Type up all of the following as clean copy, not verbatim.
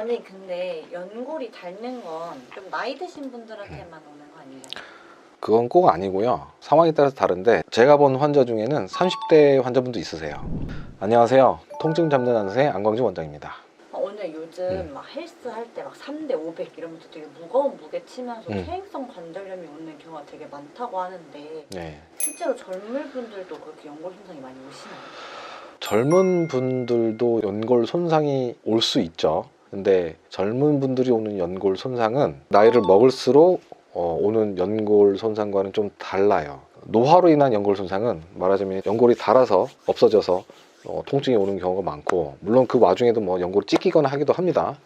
언니 근데 연골이 닳는 건 좀 나이 드신 분들한테만 오는 거 아니에요? 그건 꼭 아니고요. 상황에 따라서 다른데 제가 본 환자 중에는 30대 환자분도 있으세요. 안녕하세요. 통증 잡는 안세 안광진 원장입니다. 언니 요즘 막 헬스 할 때 막 3대 500 이러면서 되게 무거운 무게 치면서 퇴행성 관절염이 오는 경우가 되게 많다고 하는데 네. 실제로 젊은 분들도 그렇게 연골 손상이 많이 오시나요? 젊은 분들도 연골 손상이 올 수 있죠. 근데 젊은 분들이 오는 연골 손상은 나이를 먹을수록 오는 연골 손상과는 좀 달라요. 노화로 인한 연골 손상은 말하자면 연골이 닳아서 없어져서 통증이 오는 경우가 많고, 물론 그 와중에도 뭐 연골이 찢기거나 하기도 합니다.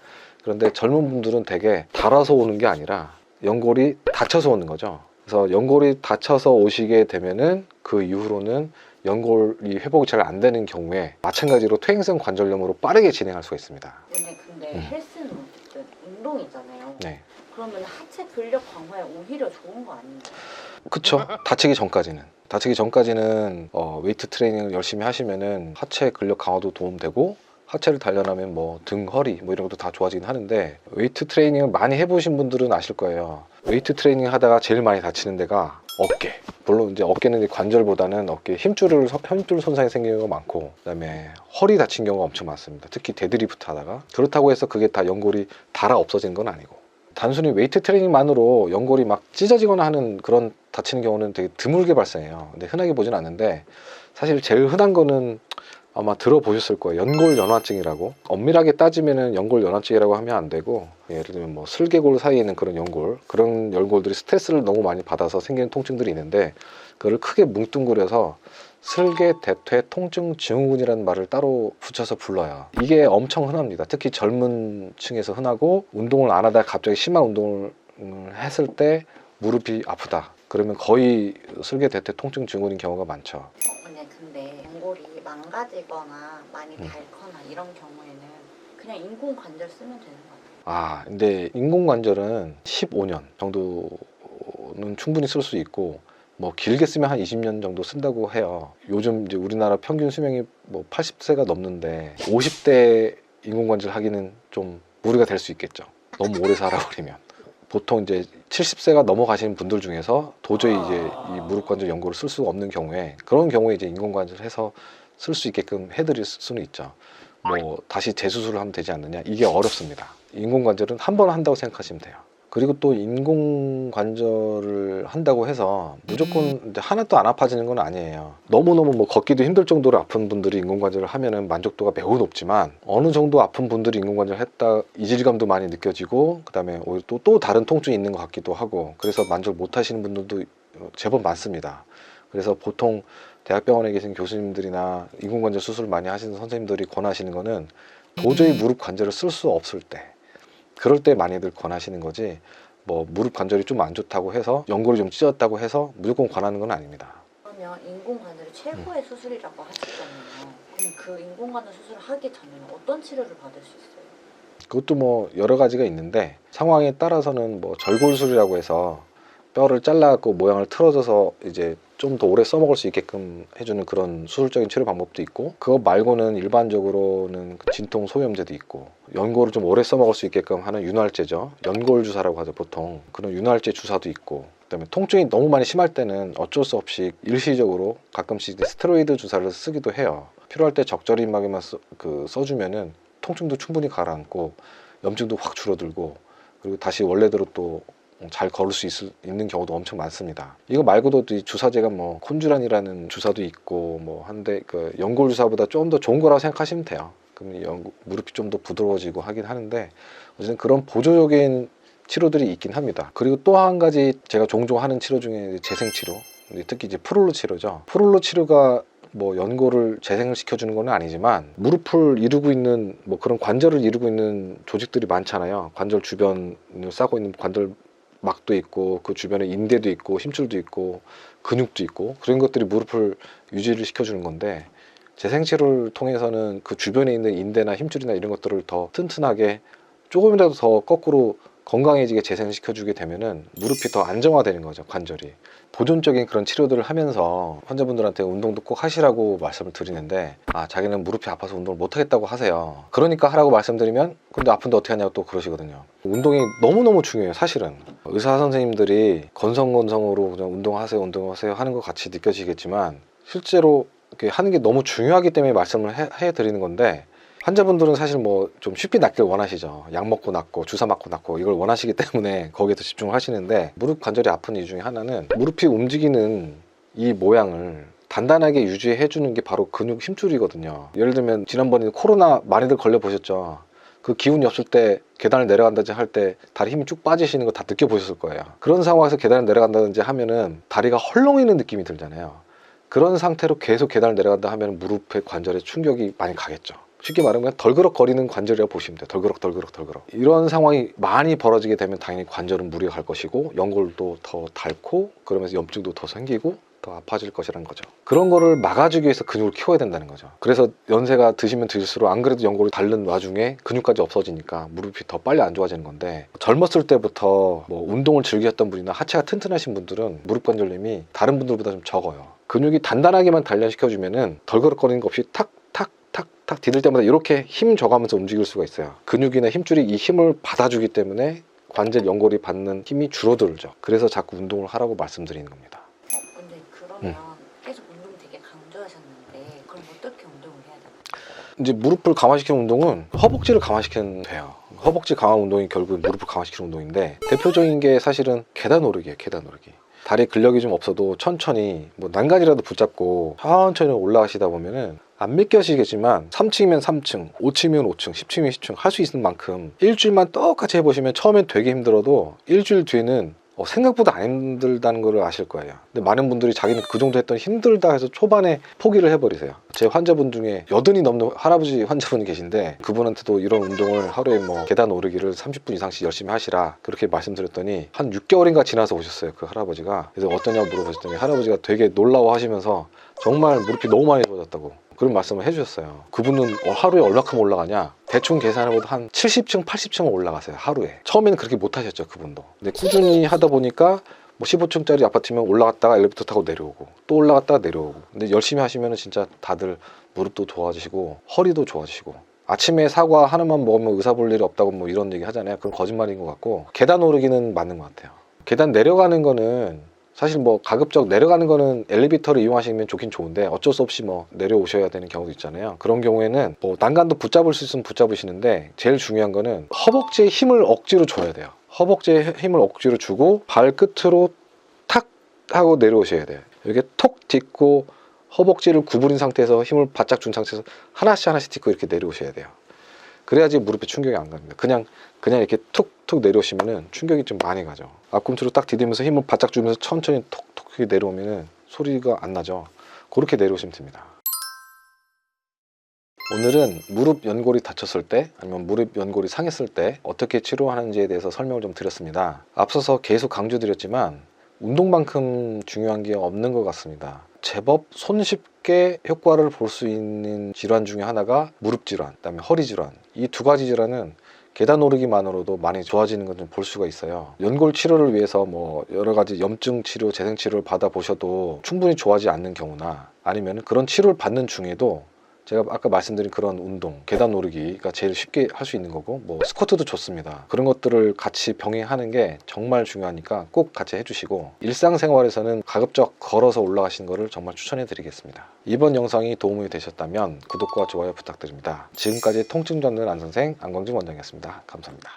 그런데 젊은 분들은 되게 닳아서 오는 게 아니라 연골이 다쳐서 오는 거죠. 그래서 연골이 다쳐서 오시게 되면은 그 이후로는 연골이 회복이 잘 안 되는 경우에 마찬가지로 퇴행성 관절염으로 빠르게 진행할 수가 있습니다. 근데 헬스는 어쨌든 운동이잖아요. 네. 그러면 하체 근력 강화에 오히려 좋은 거 아닌가요? 그쵸. 다치기 전까지는 웨이트 트레이닝을 열심히 하시면은 하체 근력 강화도 도움되고, 하체를 단련하면 뭐 등, 허리 뭐 이런 것도 다 좋아지긴 하는데, 웨이트 트레이닝을 많이 해보신 분들은 아실 거예요. 웨이트 트레이닝 하다가 제일 많이 다치는 데가 어깨. 물론 이제 어깨는 이제 관절보다는 어깨 힘줄 손상이 생기는 경우가 많고, 그다음에 허리 다친 경우가 엄청 많습니다. 특히 데드리프트 하다가. 그렇다고 해서 그게 다 연골이 닳아 없어지는 건 아니고, 단순히 웨이트 트레이닝만으로 연골이 막 찢어지거나 하는 그런 다치는 경우는 되게 드물게 발생해요. 근데 흔하게 보진 않는데, 사실 제일 흔한 거는 아마 들어보셨을 거예요. 연골연화증이라고. 엄밀하게 따지면은 연골연화증이라고 하면 안 되고, 예를 들면 뭐 슬개골 사이에 있는 그런 연골, 그런 연골들이 스트레스를 너무 많이 받아서 생기는 통증들이 있는데, 그걸 크게 뭉뚱그려서 슬개대퇴 통증 증후군이라는 말을 따로 붙여서 불러요. 이게 엄청 흔합니다. 특히 젊은 층에서 흔하고, 운동을 안 하다가 갑자기 심한 운동을 했을 때 무릎이 아프다, 그러면 거의 슬개대퇴 통증 증후군인 경우가 많죠. 언니 근데 연골이 망가지거나 많이 닳거나 이런 경우에는 그냥 인공 관절 쓰면 되는 거 같아요. 근데 인공관절은 15년 정도는 충분히 쓸 수 있고, 뭐 길게 쓰면 한 20년 정도 쓴다고 해요. 요즘 이제 우리나라 평균 수명이 뭐 80세가 넘는데 50대 인공관절 하기는 좀 무리가 될 수 있겠죠. 너무 오래 살아버리면. 보통 이제 70세가 넘어가시는 분들 중에서 도저히 이제 이 무릎관절 연골을 쓸 수가 없는 경우에, 그런 경우에 이제 인공관절 해서 쓸 수 있게끔 해드릴 수는 있죠. 뭐 다시 재수술을 하면 되지 않느냐, 이게 어렵습니다. 인공관절은 한 번 한다고 생각하시면 돼요. 그리고 또 인공관절을 한다고 해서 무조건 이제 하나도 안 아파지는 건 아니에요. 너무너무 뭐 걷기도 힘들 정도로 아픈 분들이 인공관절을 하면은 만족도가 매우 높지만, 어느 정도 아픈 분들이 인공관절을 했다 이질감도 많이 느껴지고, 그 다음에 오히려 또 다른 통증이 있는 것 같기도 하고, 그래서 만족 못 하시는 분들도 제법 많습니다. 그래서 보통 대학병원에 계신 교수님들이나 인공관절 수술 많이 하시는 선생님들이 권하시는 거는 도저히 무릎 관절을 쓸 수 없을 때, 그럴 때 많이들 권하시는 거지, 뭐 무릎 관절이 좀 안 좋다고 해서 연골이 좀 찢었다고 해서 무조건 권하는 건 아닙니다. 그러면 인공 관절이 최고의 수술이라고 하셨잖아요. 그럼 그 인공 관절 수술을 하기 전에는 어떤 치료를 받을 수 있어요? 그것도 뭐 여러 가지가 있는데, 상황에 따라서는 뭐 절골술이라고 해서 뼈를 잘라갖고 모양을 틀어져서 이제 좀 더 오래 써먹을 수 있게끔 해주는 그런 수술적인 치료 방법도 있고, 그거 말고는 일반적으로는 진통 소염제도 있고, 연골을 좀 오래 써먹을 수 있게끔 하는 윤활제죠. 연골 주사라고 하죠 보통. 그런 윤활제 주사도 있고, 그다음에 통증이 너무 많이 심할 때는 어쩔 수 없이 일시적으로 가끔씩 스테로이드 주사를 쓰기도 해요. 필요할 때 적절히만 써주면은 통증도 충분히 가라앉고, 염증도 확 줄어들고, 그리고 다시 원래대로 또 잘 걸을 수 있는 경우도 엄청 많습니다. 이거 말고도 이 주사제가 뭐 콘주란이라는 주사도 있고 뭐 한데, 그 연골 주사보다 좀 더 좋은 거라고 생각하시면 돼요. 그럼 무릎이 좀 더 부드러워지고 하긴 하는데, 어쨌든 그런 보조적인 치료들이 있긴 합니다. 그리고 또 한 가지 제가 종종 하는 치료 중에 재생치료, 특히 이제 프롤로 치료죠. 프롤로 치료가 뭐 연골을 재생을 시켜주는 건 아니지만, 무릎을 이루고 있는 뭐 그런 관절을 이루고 있는 조직들이 많잖아요. 관절 주변을 싸고 있는 관절 막도 있고, 그 주변에 인대도 있고 힘줄도 있고 근육도 있고, 그런 것들이 무릎을 유지를 시켜주는 건데, 재생치료를 통해서는 그 주변에 있는 인대나 힘줄이나 이런 것들을 더 튼튼하게, 조금이라도 더 거꾸로 건강해지게 재생시켜주게 되면은 무릎이 더 안정화되는 거죠, 관절이. 보존적인 그런 치료들을 하면서 환자분들한테 운동도 꼭 하시라고 말씀을 드리는데, 자기는 무릎이 아파서 운동을 못 하겠다고 하세요. 그러니까 하라고 말씀드리면 근데 아픈데 어떻게 하냐고 또 그러시거든요. 운동이 너무너무 중요해요, 사실은. 의사 선생님들이 건성건성으로 그냥 운동하세요 하는 것 같이 느껴지겠지만, 실제로 이렇게 하는 게 너무 중요하기 때문에 말씀을 해드리는 건데, 환자분들은 사실 뭐 좀 쉽게 낫길 원하시죠. 약 먹고 낫고 주사 맞고 낫고 이걸 원하시기 때문에 거기에 더 집중을 하시는데, 무릎 관절이 아픈 이유 중에 하나는 무릎이 움직이는 이 모양을 단단하게 유지해 주는 게 바로 근육 힘줄이거든요. 예를 들면 지난번에 코로나 많이들 걸려 보셨죠. 그 기운이 없을 때 계단을 내려간다든지 할 때 다리 힘이 쭉 빠지시는 거 다 느껴보셨을 거예요. 그런 상황에서 계단을 내려간다든지 하면은 다리가 헐렁이는 느낌이 들잖아요. 그런 상태로 계속 계단을 내려간다 하면 무릎의 관절에 충격이 많이 가겠죠. 쉽게 말하면 덜그럭거리는 관절이라고 보시면 돼요. 덜그럭. 이런 상황이 많이 벌어지게 되면 당연히 관절은 무리가 갈 것이고, 연골도 더 닳고, 그러면서 염증도 더 생기고 더 아파질 것이라는 거죠. 그런 거를 막아주기 위해서 근육을 키워야 된다는 거죠. 그래서 연세가 드시면 드실수록 안 그래도 연골이 닳는 와중에 근육까지 없어지니까 무릎이 더 빨리 안 좋아지는 건데, 젊었을 때부터 뭐 운동을 즐겼던 분이나 하체가 튼튼하신 분들은 무릎 관절염이 다른 분들보다 좀 적어요. 근육이 단단하게만 단련시켜주면은 덜그럭거리는 거 없이 탁 디딜 때마다 이렇게 힘 줘가면서 움직일 수가 있어요. 근육이나 힘줄이 이 힘을 받아주기 때문에 관절 연골이 받는 힘이 줄어들죠. 그래서 자꾸 운동을 하라고 말씀드리는 겁니다. 근데 그러면 계속 운동 되게 강조하셨는데, 그럼 어떻게 운동을 해야 되나요? 이제 무릎을 강화시키는 운동은 허벅지를 강화시키면 돼요. 허벅지 강화 운동이 결국 무릎을 강화시키는 운동인데, 대표적인 게 사실은 계단 오르기예요. 계단 오르기. 다리 근력이 좀 없어도 천천히 뭐 난간이라도 붙잡고 천천히 올라가시다 보면은, 안 믿겨지겠지만 3층이면 3층, 5층이면 5층, 10층이면 10층 할 수 있는 만큼 일주일만 똑같이 해보시면 처음엔 되게 힘들어도 일주일 뒤에는 생각보다 안 힘들다는 걸 아실 거예요. 근데 많은 분들이 자기는 그 정도 했더니 힘들다 해서 초반에 포기를 해버리세요. 제 환자분 중에 80이 넘는 할아버지 환자분이 계신데, 그분한테도 이런 운동을 하루에 뭐 계단 오르기를 30분 이상씩 열심히 하시라 그렇게 말씀드렸더니 한 6개월인가 지나서 오셨어요, 그 할아버지가. 그래서 어떠냐고 물어보셨더니 할아버지가 되게 놀라워하시면서 정말 무릎이 너무 많이 좋아졌다고 그런 말씀을 해주셨어요. 그분은 하루에 얼마큼 올라가냐, 대충 계산해보도 한 70층 80층은 올라가세요, 하루에. 처음에는 그렇게 못하셨죠, 그분도. 근데 꾸준히 하다 보니까 뭐 15층짜리 아파트면 올라갔다가 엘리베이터 타고 내려오고 또 올라갔다가 내려오고. 근데 열심히 하시면 진짜 다들 무릎도 좋아지시고 허리도 좋아지시고. 아침에 사과 하나만 먹으면 의사 볼 일이 없다고 뭐 이런 얘기 하잖아요. 그건 거짓말인 것 같고, 계단 오르기는 맞는 것 같아요. 계단 내려가는 거는 사실 뭐 가급적 내려가는 거는 엘리베이터를 이용하시면 좋긴 좋은데, 어쩔 수 없이 뭐 내려오셔야 되는 경우도 있잖아요. 그런 경우에는 뭐 난간도 붙잡을 수 있으면 붙잡으시는데, 제일 중요한 거는 허벅지에 힘을 억지로 줘야 돼요. 허벅지에 힘을 억지로 주고 발끝으로 탁 하고 내려오셔야 돼요. 이렇게 톡 딛고 허벅지를 구부린 상태에서 힘을 바짝 준 상태에서 하나씩 딛고 이렇게 내려오셔야 돼요. 그래야지 무릎에 충격이 안 갑니다. 그냥 이렇게 툭툭 내려오시면은 충격이 좀 많이 가죠. 앞꿈치로 딱 디디면서 힘을 바짝 주면서 천천히 톡톡 내려오면은 소리가 안 나죠. 그렇게 내려오시면 됩니다. 오늘은 무릎 연골이 다쳤을 때, 아니면 무릎 연골이 상했을 때 어떻게 치료하는지에 대해서 설명을 좀 드렸습니다. 앞서서 계속 강조드렸지만 운동만큼 중요한 게 없는 것 같습니다. 제법 손쉽게 효과를 볼 수 있는 질환 중에 하나가 무릎 질환, 그다음에 허리 질환. 이 두 가지 질환은 계단 오르기만으로도 많이 좋아지는 건 좀 볼 수가 있어요. 연골 치료를 위해서 뭐 여러 가지 염증 치료, 재생 치료를 받아 보셔도 충분히 좋아지지 않는 경우나, 아니면 그런 치료를 받는 중에도 제가 아까 말씀드린 그런 운동, 계단 오르기가 제일 쉽게 할 수 있는 거고, 뭐 스쿼트도 좋습니다. 그런 것들을 같이 병행하는 게 정말 중요하니까 꼭 같이 해주시고, 일상생활에서는 가급적 걸어서 올라가시는 거를 정말 추천해 드리겠습니다. 이번 영상이 도움이 되셨다면 구독과 좋아요 부탁드립니다. 지금까지 통증 전문 안선생 안광준 원장이었습니다. 감사합니다.